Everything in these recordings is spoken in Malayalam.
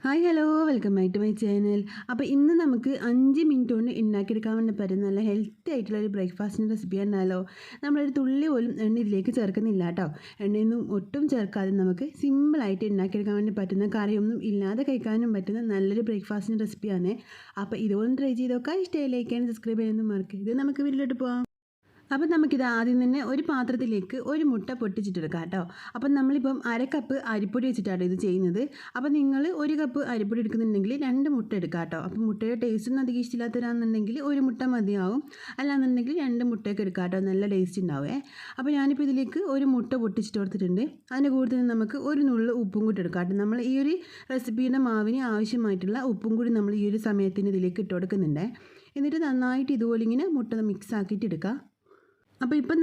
Hi hello welcome back to my channel. അപ്പോൾ ഇന്ന് നമുക്ക് 5 മിനിറ്റ് കൊണ്ട് ഉണ്ടാക്കിയെടുക്കാൻ വേണ്ടി പറ്റുന്ന നല്ല ഹെൽത്തി ആയിട്ടുള്ള ഒരു ബ്രേക്ക്ഫാസ്റ്റിൻ്റെ റെസിപ്പി ഉണ്ടല്ലോ. നമ്മളൊരു തുള്ളി പോലും എണ്ണ ഇതിലേക്ക് ചേർക്കുന്നില്ല കേട്ടോ. എണ്ണയൊന്നും ഒട്ടും ചേർക്കാതെ നമുക്ക് സിമ്പിളായിട്ട് ഉണ്ടാക്കിയെടുക്കാൻ വേണ്ടി പറ്റുന്ന കറിയൊന്നും ഇല്ലാതെ കഴിക്കാനും പറ്റുന്ന നല്ലൊരു ബ്രേക്ക്ഫാസ്റ്റിൻ്റെ റെസിപ്പിയാണ്. അപ്പോൾ ഇതുപോലെ ട്രൈ ചെയ്ത് നോക്കാം. ഇഷ്ടമായി ലൈക്ക് ചെയ്യാൻ സബ്സ്ക്രൈബ് ചെയ്യാനൊന്നും മറക്കരുത്. നമുക്ക് വീട്ടിലോട്ട് പോകാം. അപ്പം നമുക്കിത് ആദ്യം തന്നെ ഒരു പാത്രത്തിലേക്ക് ഒരു മുട്ട പൊട്ടിച്ചിട്ടെടുക്കാം കേട്ടോ. അപ്പം നമ്മളിപ്പം കപ്പ് അരിപ്പൊടി വെച്ചിട്ടാണ് ഇത് ചെയ്യുന്നത്. അപ്പം നിങ്ങൾ 1 കപ്പ് അരിപ്പൊടി എടുക്കുന്നുണ്ടെങ്കിൽ 2 മുട്ട എടുക്കാം കേട്ടോ. അപ്പം മുട്ടയുടെ ടേസ്റ്റൊന്നും അധികം ഇഷ്ടമില്ലാത്തവരാണെന്നുണ്ടെങ്കിൽ 1 മുട്ട മതിയാവും. അല്ലാന്നുണ്ടെങ്കിൽ 2 മുട്ടയൊക്കെ എടുക്കാം കേട്ടോ, നല്ല ടേസ്റ്റ് ഉണ്ടാവേ. അപ്പോൾ ഞാനിപ്പോൾ ഇതിലേക്ക് ഒരു മുട്ട പൊട്ടിച്ചിട്ട് കൊടുത്തിട്ടുണ്ട്. അതിൻ്റെ കൂടെ തന്നെ നമുക്ക് ഒരു നുള്ളു ഉപ്പും കൂടി എടുക്കാം കേട്ടോ. നമ്മൾ ഈ ഒരു റെസിപ്പിയുടെ മാവിന് ആവശ്യമായിട്ടുള്ള ഉപ്പും കൂടി നമ്മൾ ഈ ഒരു സമയത്തിന് ഇതിലേക്ക് ഇട്ട് കൊടുക്കുന്നുണ്ട്. എന്നിട്ട് നന്നായിട്ട് ഇതുപോലെ ഇങ്ങനെ മുട്ട മിക്സ് ആക്കിയിട്ട് എടുക്കുക. അപ്പോൾ ഇപ്പം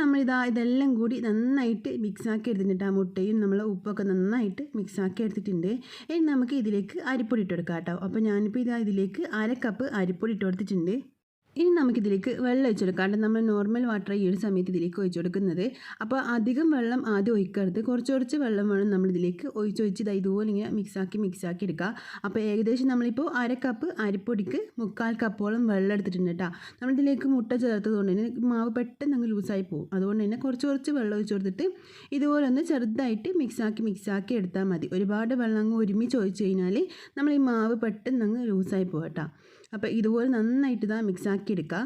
ഇതെല്ലാം കൂടി നന്നായിട്ട് മിക്സാക്കി എടുത്തിട്ടുണ്ട്. ആ മുട്ടയും നമ്മൾ ഉപ്പൊക്കെ നന്നായിട്ട് മിക്സാക്കി എടുത്തിട്ടുണ്ട്. ഇനി നമുക്ക് ഇതിലേക്ക് അരിപ്പൊടി ഇട്ട് കൊടുക്കാം കേട്ടോ. അപ്പോൾ ഞാനിപ്പോൾ ഇതിലേക്ക് 1/2 കപ്പ് അരിപ്പൊടി ഇട്ട് കൊടുത്തിട്ടുണ്ട്. ഇനി നമുക്കിതിലേക്ക് വെള്ളം ഒഴിച്ച് കൊടുക്കാം. കാരണം നമ്മൾ നോർമൽ വാട്ടർ ഈ ഒരു സമയത്ത് ഇതിലേക്ക് ഒഴിച്ച് കൊടുക്കുന്നത്. അപ്പോൾ അധികം വെള്ളം ആദ്യം ഒഴിക്കരുത്, കുറച്ച് വെള്ളം വേണം നമ്മളിതിലേക്ക് ഒഴിച്ച് ഇതുപോലെ ഇങ്ങനെ മിക്സാക്കി എടുക്കുക. അപ്പോൾ ഏകദേശം നമ്മളിപ്പോൾ 1/2 കപ്പ് അരിപ്പൊടിക്ക് 3/4 കപ്പോളം വെള്ളം എടുത്തിട്ടുണ്ട് കേട്ടോ. നമ്മളിതിലേക്ക് മുട്ട ചേർത്തത് കൊണ്ട് തന്നെ മാവ് പെട്ടെന്ന് അങ്ങ് ലൂസായി പോകും. അതുകൊണ്ട് തന്നെ കുറച്ച് വെള്ളം ഒഴിച്ച് കൊടുത്തിട്ട് ഇതുപോലെ ഒന്ന് ചെറുതായിട്ട് മിക്സാക്കി എടുത്താൽ മതി. ഒരുപാട് വെള്ളം അങ്ങ് ഒരുമിച്ച് ഒഴിച്ച് കഴിഞ്ഞാൽ നമ്മൾ ഈ മാവ് പെട്ടെന്ന് അങ്ങ് ലൂസായി പോകും കേട്ടോ. അപ്പോൾ ഇതുപോലെ നന്നായിട്ട് മിക്സാക്കി എടുക്കുക.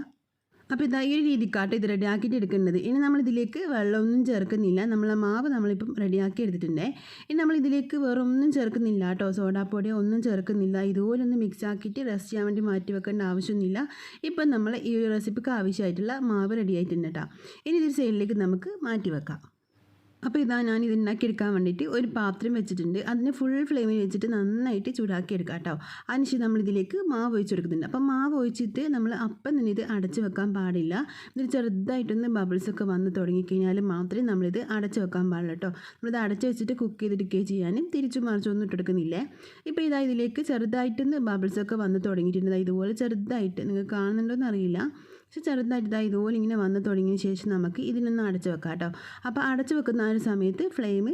അപ്പോൾ ഈ ഒരു രീതിക്കാട്ട് ഇത് റെഡിയാക്കിയിട്ട് എടുക്കേണ്ടത്. ഇനി നമ്മളിതിലേക്ക് വെള്ളമൊന്നും ചേർക്കുന്നില്ല. നമ്മളെ മാവ് നമ്മളിപ്പം റെഡിയാക്കി എടുത്തിട്ടുണ്ട്. ഇനി നമ്മളിതിലേക്ക് വേറെ ഒന്നും ചേർക്കുന്നില്ല കേട്ടോ, സോഡാപ്പൊടിയോ ഒന്നും ചേർക്കുന്നില്ല. ഇതുപോലെ ഒന്ന് മിക്സാക്കിയിട്ട് റെസ്റ്റ് ചെയ്യാൻ വേണ്ടി മാറ്റി വെക്കേണ്ട ആവശ്യമൊന്നുമില്ല. ഇപ്പം നമ്മൾ ഈ ഒരു റെസിപ്പിക്ക് ആവശ്യമായിട്ടുള്ള മാവ് റെഡി ആയിട്ടുണ്ട് കേട്ടോ. ഇനി ഇതൊരു സൈഡിലേക്ക് നമുക്ക് മാറ്റി വെക്കാം. അപ്പോൾ ഞാൻ ഇത് ഉണ്ടാക്കിയെടുക്കാൻ വേണ്ടിയിട്ട് ഒരു പാത്രം വെച്ചിട്ടുണ്ട്. അതിന് ഫുൾ ഫ്ലെയിമിൽ വെച്ചിട്ട് നന്നായിട്ട് ചൂടാക്കി എടുക്കാം കേട്ടോ. അതിനുശേഷം നമ്മളിതിലേക്ക് മാവ് ഒഴിച്ച് കൊടുക്കുന്നുണ്ട്. അപ്പം മാവ് ഒഴിച്ചിട്ട് നമ്മൾ അപ്പം തന്നെ ഇത് അടച്ച് വെക്കാൻ പാടില്ല. ഇതിൽ ചെറുതായിട്ടൊന്ന് ബബിൾസൊക്കെ വന്ന് തുടങ്ങിക്കഴിഞ്ഞാൽ മാത്രമേ നമ്മളിത് അടച്ച് വെക്കാൻ പാടുള്ളൂ കേട്ടോ. നമ്മളിത് അടച്ച് വെച്ചിട്ട് കുക്ക് ചെയ്തെടുക്കുകയും ചെയ്യാനും തിരിച്ചും മറിച്ചൊന്നും ഇട്ടെടുക്കുന്നില്ലേ. ഇപ്പോൾ ഇതിലേക്ക് ചെറുതായിട്ടൊന്ന് ബബിൾസൊക്കെ വന്ന് തുടങ്ങിയിട്ടുണ്ട്. ഇതുപോലെ ചെറുതായിട്ട് നിങ്ങൾക്ക് കാണുന്നുണ്ടോയെന്ന് അറിയില്ല, പക്ഷെ ചെറുതായിട്ട് ഇതുപോലെ ഇങ്ങനെ വന്ന് തുടങ്ങിയ ശേഷം നമുക്ക് ഇതിനൊന്ന് അടച്ച് വെക്കാം കേട്ടോ. അപ്പോൾ അടച്ച് വെക്കുന്ന ആ ഒരു സമയത്ത് ഫ്ലെയിം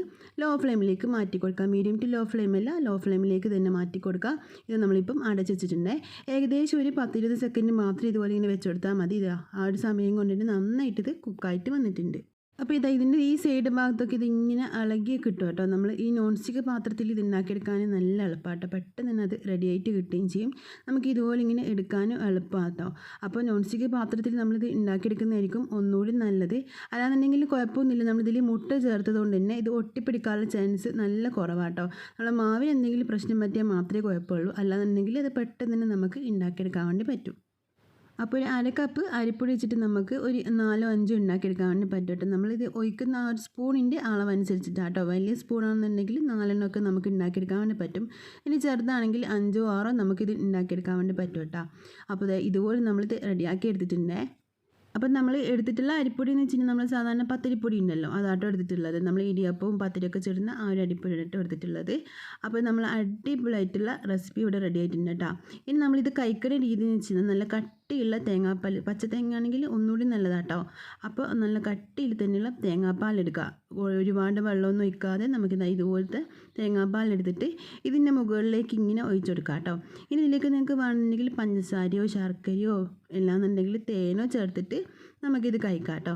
ലോ ഫ്ലെയിമിലേക്ക് മാറ്റി കൊടുക്കുക. മീഡിയം ടു ലോ ഫ്ലെയിമല്ല, ലോ ഫ്ലെയിമിലേക്ക് തന്നെ മാറ്റി കൊടുക്കുക. ഇത് നമ്മളിപ്പം അടച്ച് വെച്ചിട്ടുണ്ട്. ഏകദേശം ഒരു 10-20 സെക്കൻഡ് മാത്രം ഇതുപോലെ ഇങ്ങനെ വെച്ച് കൊടുത്താൽ മതി. ആ ഒരു സമയം കൊണ്ടിട്ട് നന്നായിട്ട് ഇത് കുക്കായിട്ട് വന്നിട്ടുണ്ട്. അപ്പോൾ ഇതിൻ്റെ ഈ സൈഡ് ഭാഗത്തൊക്കെ ഇതിങ്ങനെ ഇളകി കിട്ടും കേട്ടോ. നമ്മൾ ഈ നോൺ സ്റ്റിക്ക് പാത്രത്തിൽ ഇത് ഉണ്ടാക്കിയെടുക്കാൻ നല്ല എളുപ്പമാട്ടോ. പെട്ടെന്ന് തന്നെ അത് റെഡിയായിട്ട് കിട്ടുകയും ചെയ്യും. നമുക്ക് ഇതുപോലെ ഇങ്ങനെ എടുക്കാനും എളുപ്പമാണ് കേട്ടോ. അപ്പോൾ നോൺ സ്റ്റിക്ക് പാത്രത്തിൽ നമ്മളിത് ഉണ്ടാക്കിയെടുക്കുന്നതായിരിക്കും ഒന്നുകൂടി നല്ലത്. അല്ലാന്നുണ്ടെങ്കിൽ കുഴപ്പമൊന്നുമില്ല. നമ്മളിതിൽ മുട്ട ചേർത്തത് കൊണ്ട് തന്നെ ഇത് ഒട്ടിപ്പിടിക്കാനുള്ള ചാൻസ് നല്ല കുറവാട്ടോ. നമ്മളെ മാവിന് എന്തെങ്കിലും പ്രശ്നം പറ്റിയാൽ മാത്രമേ കുഴപ്പമുള്ളൂ. അല്ലാന്നുണ്ടെങ്കിൽ അത് പെട്ടെന്ന് തന്നെ നമുക്ക് ഉണ്ടാക്കിയെടുക്കാൻ വേണ്ടി പറ്റും. അപ്പോൾ ഒരു 1/2 കപ്പ് അരിപ്പൊടി വെച്ചിട്ട് നമുക്ക് ഒരു 4-5 ഉണ്ടാക്കിയെടുക്കാൻ വേണ്ടി പറ്റും കേട്ടോ. നമ്മളിത് ഒഴിക്കുന്ന ആ ഒരു സ്പൂണിൻ്റെ അളവനുസരിച്ചിട്ടാണ് കേട്ടോ. വലിയ സ്പൂണാണെന്നുണ്ടെങ്കിൽ 4 ഒക്കെ നമുക്ക് ഉണ്ടാക്കിയെടുക്കാൻ വേണ്ടി പറ്റും. ഇനി ചെറുതാണെങ്കിൽ 5-6 നമുക്കിത് ഉണ്ടാക്കിയെടുക്കാൻ വേണ്ടി പറ്റും കേട്ടോ. അപ്പോൾ ഇതുപോലെ നമ്മളിത് റെഡിയാക്കി എടുത്തിട്ടുണ്ട്. അപ്പം നമ്മൾ എടുത്തിട്ടുള്ള അരിപ്പൊടി എന്ന് വെച്ചിട്ടുണ്ടെങ്കിൽ നമ്മൾ സാധാരണ പത്തിരിപ്പൊടി ഉണ്ടല്ലോ, അതാട്ടോ എടുത്തിട്ടുള്ളത്. നമ്മൾ ഇടിയപ്പവും പത്തിരിയൊക്കെ ചുടുന്ന ആ ഒരു അരിപ്പൊടി ആട്ടോ എടുത്തിട്ടുള്ളത്. അപ്പോൾ നമ്മൾ അടിപൊളിയായിട്ടുള്ള റെസിപ്പി ഇവിടെ റെഡി ആയിട്ടുണ്ട് കേട്ടോ. ഇനി നമ്മളിത് കഴിക്കുന്ന രീതി എന്ന് വെച്ചാൽ നല്ല കട്ടിയുള്ള തേങ്ങാപ്പാൽ, പച്ച തേങ്ങ ആണെങ്കിൽ ഒന്നുകൂടി നല്ലതാട്ടോ. അപ്പോൾ നല്ല കട്ടിയിൽ തന്നെയുള്ള തേങ്ങാപ്പാൽ എടുക്കുക. ഒരുപാട് വെള്ളമൊന്നും ഒഴിക്കാതെ നമുക്കിത് ഇതുപോലത്തെ തേങ്ങാപ്പാൽ എടുത്തിട്ട് ഇതിൻ്റെ മുകളിലേക്ക് ഇങ്ങനെ ഒഴിച്ചു കൊടുക്കുക കേട്ടോ. ഇനി ഇതിലേക്ക് നിങ്ങൾക്ക് വേണമെന്നുണ്ടെങ്കിൽ പഞ്ചസാരയോ ശർക്കരയോ എല്ലാന്നുണ്ടെങ്കിൽ തേനോ ചേർത്തിട്ട് നമുക്കിത് കഴിക്കാം കേട്ടോ.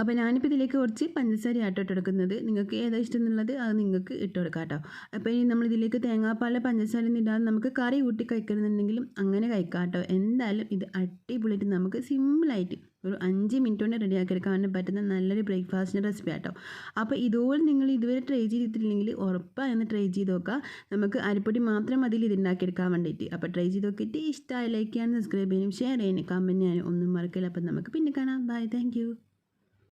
അപ്പോൾ ഞാനിപ്പോൾ ഇതിലേക്ക് കുറച്ച് പഞ്ചസാര ആട്ടോ ഇട്ടെടുക്കുന്നത്. നിങ്ങൾക്ക് ഏതാ ഇഷ്ടം എന്നുള്ളത് അത് നിങ്ങൾക്ക് ഇട്ട് കൊടുക്കാം കേട്ടോ. അപ്പോൾ ഇനി നമ്മളിതിലേക്ക് തേങ്ങാപ്പാൽ പഞ്ചസാര ഒന്നും ഇടാതെ നമുക്ക് കറി കൂട്ടി കഴിക്കണമെന്നുണ്ടെങ്കിലും അങ്ങനെ കഴിക്കാം കേട്ടോ. എന്തായാലും ഇത് അടിപൊളിയായിട്ട് നമുക്ക് സിമ്പിളായിട്ട് ഒരു 5 മിനിറ്റ് കൊണ്ട് റെഡിയാക്കി എടുക്കാൻ പറ്റുന്ന നല്ലൊരു ബ്രേക്ക്ഫാസ്റ്റിൻ്റെ റെസിപ്പി ആട്ടോ. അപ്പോൾ ഇതുപോലെ നിങ്ങൾ ഇതുവരെ ട്രൈ ചെയ്തിട്ടില്ലെങ്കിൽ ഉറപ്പായി ട്രൈ ചെയ്ത് നോക്കുക. നമുക്ക് അരിപ്പൊടി മാത്രം അതിൽ ഇത് ഉണ്ടാക്കിയെടുക്കാൻ വേണ്ടിയിട്ട്. അപ്പോൾ ട്രൈ ചെയ്ത് നോക്കിയിട്ട് ഇഷ്ടമായി ലൈക്ക് ചെയ്യാനും സബ്സ്ക്രൈബ് ചെയ്യാനും ഷെയർ ചെയ്യാനും കമൻറ്റ് ചെയ്യാനും ഒന്നും മറക്കില്ല. അപ്പോൾ നമുക്ക് പിന്നെ കാണാം. Bye, thank U.